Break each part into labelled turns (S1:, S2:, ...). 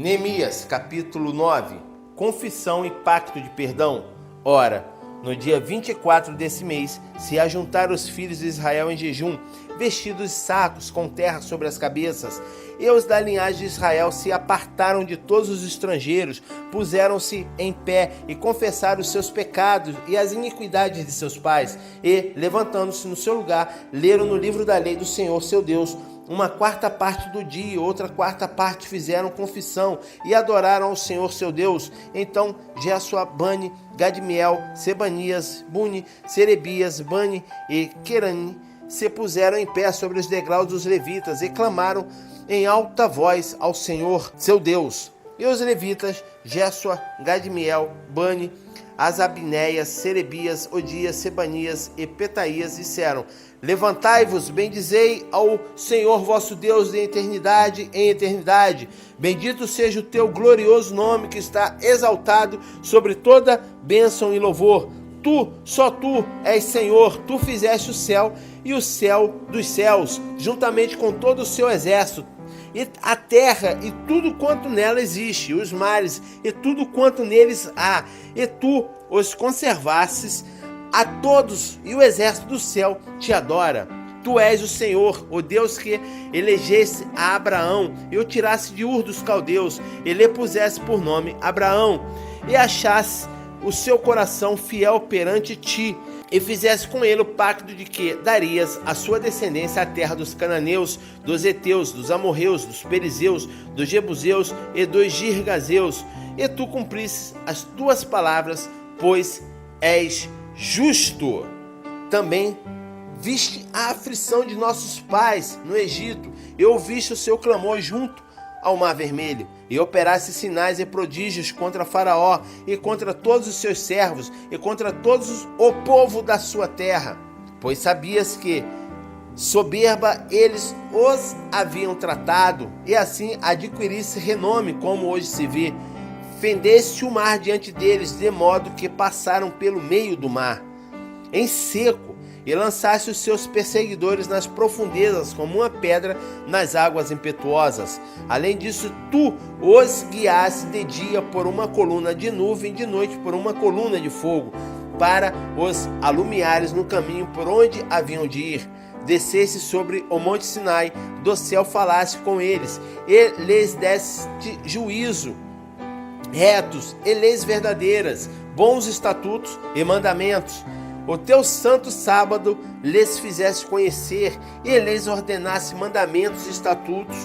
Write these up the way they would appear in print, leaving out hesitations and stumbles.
S1: Neemias, capítulo 9. Confissão e pacto de perdão. Ora, no dia 24 desse mês, se ajuntaram os filhos de Israel em jejum, vestidos de sacos, com terra sobre as cabeças. E os da linhagem de Israel se apartaram de todos os estrangeiros, puseram-se em pé e confessaram os seus pecados e as iniquidades de seus pais. E, levantando-se no seu lugar, leram no livro da lei do Senhor, seu Deus. Uma quarta parte do dia e outra quarta parte fizeram confissão e adoraram ao Senhor seu Deus. Então Jesua, Bani, Gadmiel, Sebanias, Buni, Serebias, Bani e Querani se puseram em pé sobre os degraus dos levitas e clamaram em alta voz ao Senhor seu Deus. E os levitas, Jesua, Gadmiel, Bani, Asabneias, Serebias, Odias, Sebanias e Petaías disseram: Levantai-vos, bendizei ao Senhor vosso Deus de eternidade em eternidade. Bendito seja o teu glorioso nome que está exaltado sobre toda bênção e louvor. Tu, só tu, és Senhor, tu fizeste o céu e o céu dos céus, juntamente com todo o seu exército, e a terra e tudo quanto nela existe, os mares e tudo quanto neles há, e tu os conservastes a todos, e o exército do céu te adora. Tu és o Senhor, o Deus que elegeste a Abraão e o tirasse de Ur dos caldeus, e lhe pusesse por nome Abraão, e achasse o seu coração fiel perante ti, e fizesse com ele o pacto de que darias à sua descendência a terra dos cananeus, dos heteus, dos amorreus, dos perizeus, dos jebuseus e dos girgazeus, e tu cumprisses as tuas palavras, pois és justo. Também viste a aflição de nossos pais no Egito, e ouviste o seu clamor junto ao Mar Vermelho, e operaste sinais e prodígios contra Faraó e contra todos os seus servos e contra todos o povo da sua terra, pois sabias que soberba eles os haviam tratado, e assim adquirisse renome, como hoje se vê. Fendeste o mar diante deles, de modo que passaram pelo meio do mar em seco, e lançaste os seus perseguidores nas profundezas, como uma pedra nas águas impetuosas. Além disso, tu os guiaste de dia por uma coluna de nuvem, de noite por uma coluna de fogo, para os alumiares no caminho por onde haviam de ir. Descesse sobre o monte Sinai, do céu falaste com eles, e lhes deste juízo retos e leis verdadeiras, bons estatutos e mandamentos. O teu santo sábado lhes fizeste conhecer, e lhes ordenaste mandamentos e estatutos,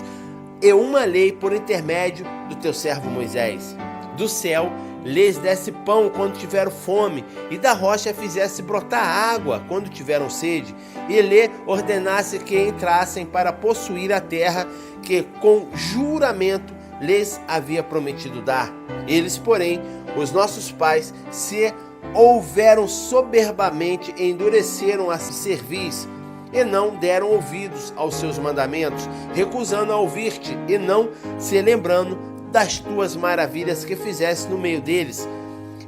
S1: e uma lei por intermédio do teu servo Moisés. Do céu lhes deste pão quando tiveram fome, e da rocha fizeste brotar água quando tiveram sede, e lhe ordenaste que entrassem para possuir a terra que com juramento lhes havia prometido dar. Eles, porém, os nossos pais, se houveram soberbamente e endureceram a cerviz, e não deram ouvidos aos seus mandamentos, recusando a ouvir-te, e não se lembrando das tuas maravilhas que fizeste no meio deles.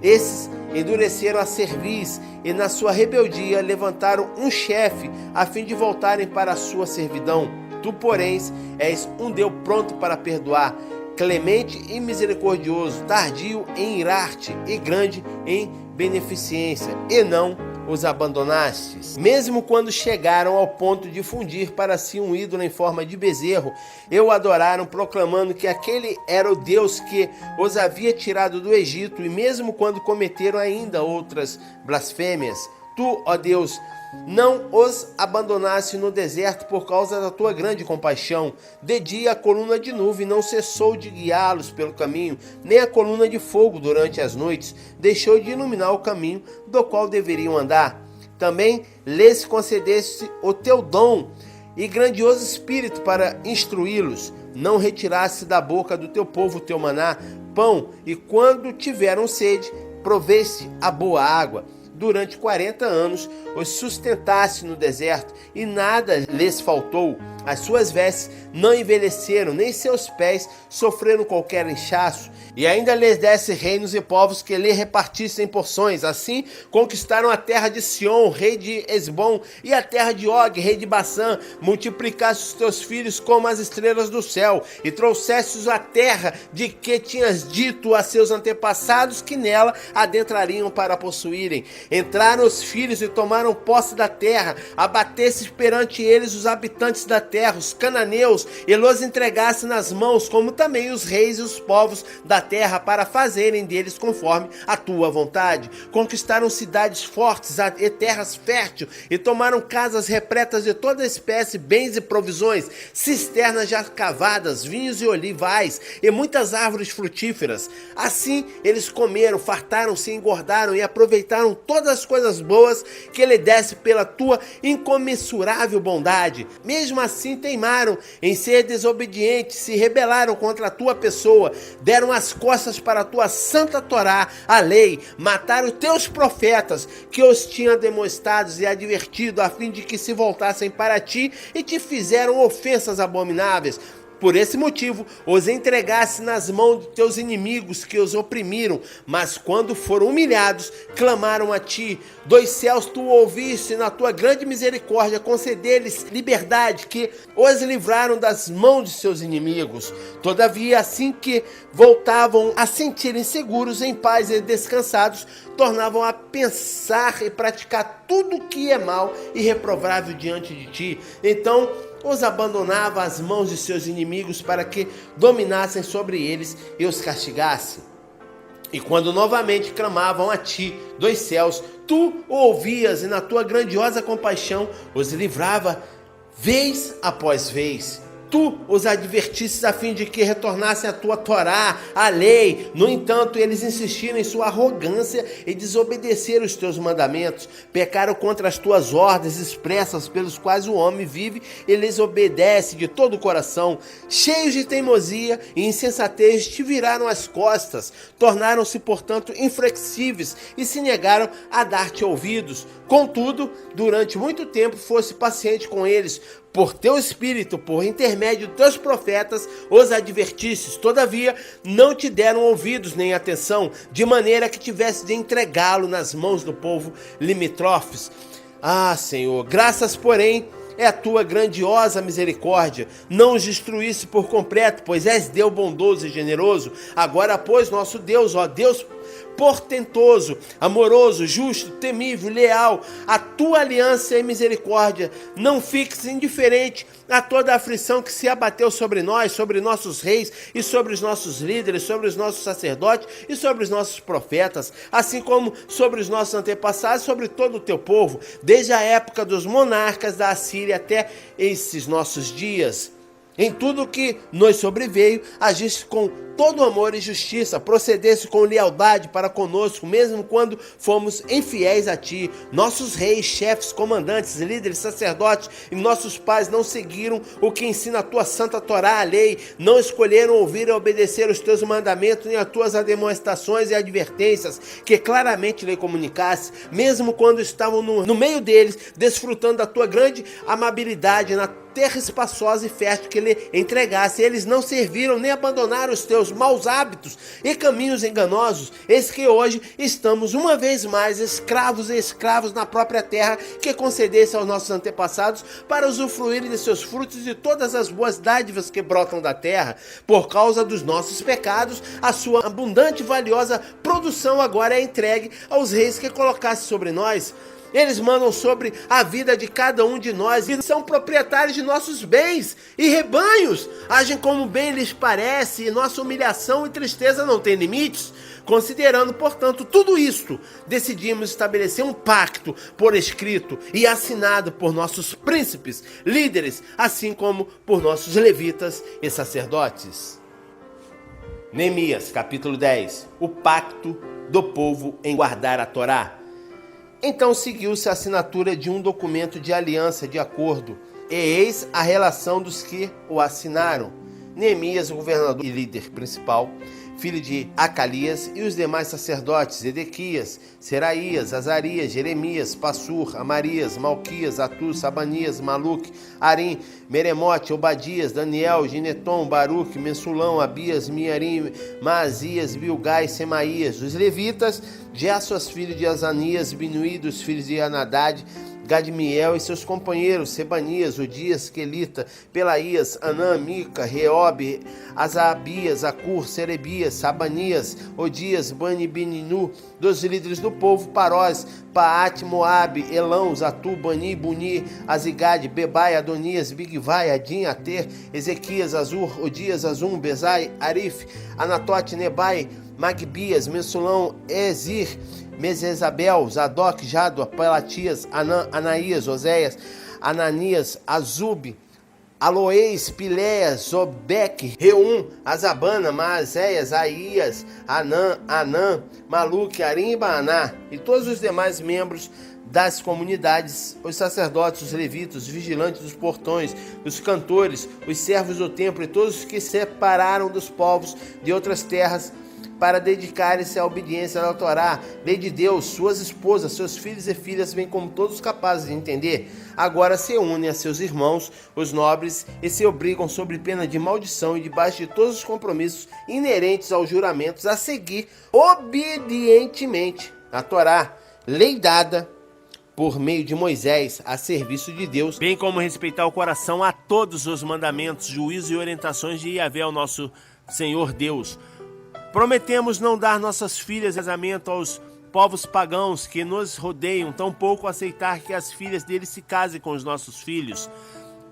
S1: Esses endureceram a cerviz, e na sua rebeldia levantaram um chefe, a fim de voltarem para a sua servidão. Tu, porém, és um Deus pronto para perdoar, clemente e misericordioso, tardio em irar-te e grande em beneficência, e não os abandonastes. Mesmo quando chegaram ao ponto de fundir para si um ídolo em forma de bezerro, e o adoraram, proclamando que aquele era o Deus que os havia tirado do Egito, e mesmo quando cometeram ainda outras blasfêmias, tu, ó Deus, não os abandonaste no deserto por causa da tua grande compaixão. De dia a coluna de nuvem não cessou de guiá-los pelo caminho, nem a coluna de fogo durante as noites deixou de iluminar o caminho do qual deveriam andar. Também lhes concedeste o teu dom e grandioso espírito para instruí-los. Não retiraste da boca do teu povo o teu maná, pão, e quando tiveram sede, proveste a boa água. durante 40 anos, os sustentaste no deserto, e nada lhes faltou. As suas vestes não envelheceram, nem seus pés sofreram qualquer inchaço. E ainda lhes desse reinos e povos que lhe repartissem porções. Assim conquistaram a terra de Sion, rei de Esbom, e a terra de Og, rei de Bassã. Multiplicaste os teus filhos como as estrelas do céu, e trouxestes a terra de que tinhas dito a seus antepassados que nela adentrariam para possuírem. Entraram os filhos e tomaram posse da terra. Abatestes perante eles os habitantes da terra, os cananeus, e los entregaste nas mãos, como também os reis e os povos da terra, para fazerem deles conforme a tua vontade. Conquistaram cidades fortes e terras férteis, e tomaram casas repletas de toda espécie, bens e provisões, cisternas já cavadas, vinhos e olivais, e muitas árvores frutíferas. Assim eles comeram, fartaram-se, engordaram e aproveitaram todas as coisas boas que ele desse pela tua incomensurável bondade. Mesmo assim teimaram em ser desobedientes, se rebelaram contra a tua pessoa, deram as costas para a tua santa Torá, a lei, mataram teus profetas, que os tinham demonstrados e advertido, a fim de que se voltassem para ti, e te fizeram ofensas abomináveis. Por esse motivo, os entregaste nas mãos de teus inimigos que os oprimiram, mas quando foram humilhados, clamaram a ti. Dos céus tu ouviste, na tua grande misericórdia, conceder-lhes liberdade, que os livraram das mãos de seus inimigos. Todavia, assim que voltavam a sentirem seguros, em paz e descansados, tornavam a pensar e praticar tudo o que é mal e reprovável diante de ti. Então, os abandonava às mãos de seus inimigos para que dominassem sobre eles e os castigassem. E quando novamente clamavam a ti dos céus, tu o ouvias e na tua grandiosa compaixão os livrava vez após vez. Tu os advertisses a fim de que retornassem a tua Torá, a lei. No entanto, eles insistiram em sua arrogância e desobedeceram os teus mandamentos. Pecaram contra as tuas ordens expressas, pelos quais o homem vive e lhes obedece de todo o coração. Cheios de teimosia e insensatez, te viraram as costas. Tornaram-se, portanto, inflexíveis e se negaram a dar-te ouvidos. Contudo, durante muito tempo fosse paciente com eles. Por teu espírito, por intermédio dos teus profetas, os advertistes. Todavia, não te deram ouvidos nem atenção, de maneira que tivesse de entregá-lo nas mãos do povo limítrofes. Ah, Senhor, graças, porém, é a tua grandiosa misericórdia. Não os destruísse por completo, pois és Deus bondoso e generoso. Agora, pois, nosso Deus, ó Deus portentoso, amoroso, justo, temível, leal, a tua aliança e misericórdia, não fiques indiferente a toda a aflição que se abateu sobre nós, sobre nossos reis e sobre os nossos líderes, sobre os nossos sacerdotes e sobre os nossos profetas, assim como sobre os nossos antepassados, sobre todo o teu povo, desde a época dos monarcas da Assíria até esses nossos dias. Em tudo que nos sobreveio, agiste com todo amor e justiça, procedesse com lealdade para conosco, mesmo quando fomos infiéis a ti. Nossos reis, chefes, comandantes, líderes, sacerdotes e nossos pais não seguiram o que ensina a tua santa Torá, a lei, não escolheram ouvir e obedecer os teus mandamentos nem as tuas demonstrações e advertências que claramente lhe comunicasse, mesmo quando estavam no meio deles, desfrutando da tua grande amabilidade na terra espaçosa e fértil que lhe entregasse. Eles não serviram nem abandonaram os teus maus hábitos e caminhos enganosos. Eis que hoje estamos uma vez mais escravos e escravos na própria terra que concedesse aos nossos antepassados para usufruírem de seus frutos e de todas as boas dádivas que brotam da terra. Por causa dos nossos pecados, a sua abundante e valiosa produção agora é entregue aos reis que colocasse sobre nós. Eles mandam sobre a vida de cada um de nós e são proprietários de nossos bens e rebanhos. Agem como bem lhes parece e nossa humilhação e tristeza não têm limites. Considerando, portanto, tudo isto, decidimos estabelecer um pacto por escrito e assinado por nossos príncipes, líderes, assim como por nossos levitas e sacerdotes. Neemias, capítulo 10. O pacto do povo em guardar a Torá. Então seguiu-se a assinatura de um documento de aliança de acordo, e eis a relação dos que o assinaram. Neemias, o governador e líder principal, filho de Acalias, e os demais sacerdotes, Edequias, Seraías, Azarias, Jeremias, Passur, Amarias, Malquias, Atus, Sabanias, Maluque, Arim, Meremote, Obadias, Daniel, Gineton, Baruque, Mensulão, Abias, Miarim, Maazias, Bilgai, Semaías. Os levitas, Gersos, filho de Azanias, Binuí, dos filhos de Anadad, Gadmiel e seus companheiros, Sebanias, Odias, Quelita, Pelaías, Anã, Mica, Reob, Azabias, Acur, Serebias, Sabanias, Odias, Bani, Beninu, dos líderes do povo, Parós, Paate, Moabe, Elão, Zatu, Bani, Buni, Azigade, Bebai, Adonias, Bigvai, Adim, Ater, Ezequias, Azur, Odias, Azum, Bezai, Arif, Anatote, Nebai, Magbias, Mensulão, Ezir, Mesezabel, Zadok, Jado, Pelatias, Anã, Anaías, Oséias, Ananias, Azub, Aloês, Piléias, Zobeque, Reum, Azabana, Maazéias, Aías, Anã, Maluque, Arimba, Aná e todos os demais membros das comunidades, os sacerdotes, os levitas, os vigilantes dos portões, os cantores, os servos do templo e todos os que se separaram dos povos de outras terras para dedicarem-se à obediência da Torá, lei de Deus, suas esposas, seus filhos e filhas, bem como todos capazes de entender, agora se unem a seus irmãos, os nobres, e se obrigam sob pena de maldição e debaixo de todos os compromissos inerentes aos juramentos a seguir obedientemente a Torá, lei dada por meio de Moisés a serviço de Deus, bem como respeitar o coração a todos os mandamentos, juízos e orientações de Yahvé, o nosso Senhor Deus. Prometemos não dar nossas filhas em casamento aos povos pagãos que nos rodeiam, tampouco aceitar que as filhas deles se casem com os nossos filhos.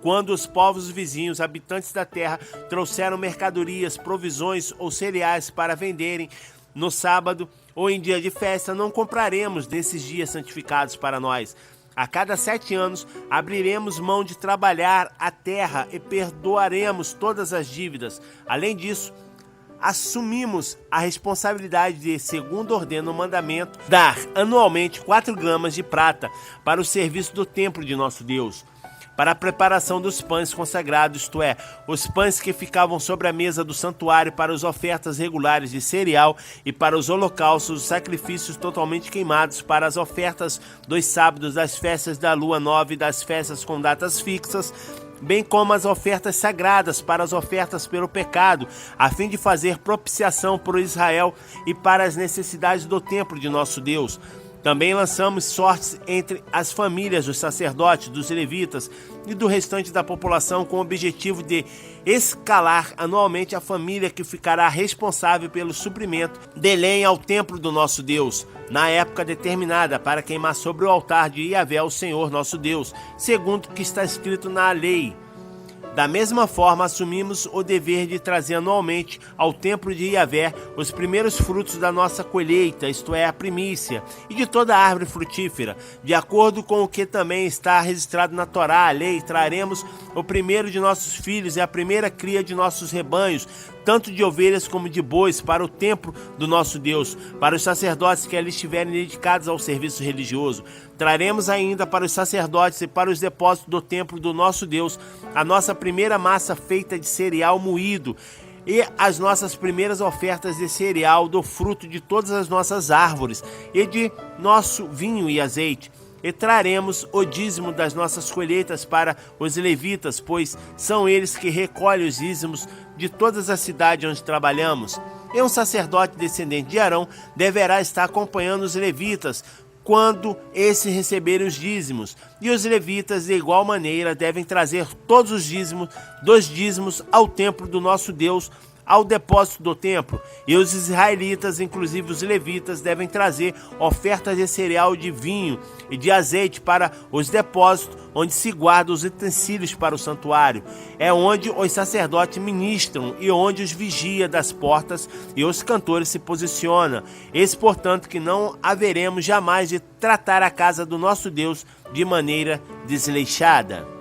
S1: Quando os povos vizinhos, habitantes da terra, trouxeram mercadorias, provisões ou cereais para venderem no sábado ou em dia de festa, não compraremos desses dias santificados para nós. A cada 7 anos, abriremos mão de trabalhar a terra e perdoaremos todas as dívidas. Além disso, assumimos a responsabilidade de, segundo ordena o mandamento, dar anualmente 4 gramas de prata para o serviço do templo de nosso Deus, para a preparação dos pães consagrados, isto é, os pães que ficavam sobre a mesa do santuário para as ofertas regulares de cereal e para os holocaustos, os sacrifícios totalmente queimados, para as ofertas dos sábados, das festas da lua nova e das festas com datas fixas, bem como as ofertas sagradas para as ofertas pelo pecado, a fim de fazer propiciação por Israel e para as necessidades do templo de nosso Deus. Também lançamos sortes entre as famílias dos sacerdotes, dos levitas e do restante da população com o objetivo de escalar anualmente a família que ficará responsável pelo suprimento de lenha ao templo do nosso Deus, na época determinada para queimar sobre o altar de Yahvé, o Senhor nosso Deus, segundo o que está escrito na lei. Da mesma forma, assumimos o dever de trazer anualmente ao templo de Yahvé os primeiros frutos da nossa colheita, isto é, a primícia, e de toda árvore frutífera. De acordo com o que também está registrado na Torá, a lei, traremos o primeiro de nossos filhos e a primeira cria de nossos rebanhos, tanto de ovelhas como de bois, para o templo do nosso Deus, para os sacerdotes que ali estiverem dedicados ao serviço religioso. Traremos ainda para os sacerdotes e para os depósitos do templo do nosso Deus a nossa primeira massa feita de cereal moído e as nossas primeiras ofertas de cereal do fruto de todas as nossas árvores e de nosso vinho e azeite. E traremos o dízimo das nossas colheitas para os levitas, pois são eles que recolhem os dízimos de todas as cidades onde trabalhamos. E um sacerdote descendente de Arão deverá estar acompanhando os levitas quando esses receberem os dízimos. E os levitas, de igual maneira, devem trazer todos os dízimos ao templo do nosso Deus, ao depósito do templo, e os israelitas, inclusive os levitas, devem trazer ofertas de cereal, de vinho e de azeite para os depósitos onde se guardam os utensílios para o santuário. É onde os sacerdotes ministram e onde os vigia das portas e os cantores se posicionam. Esse, portanto, que não haveremos jamais de tratar a casa do nosso Deus de maneira desleixada.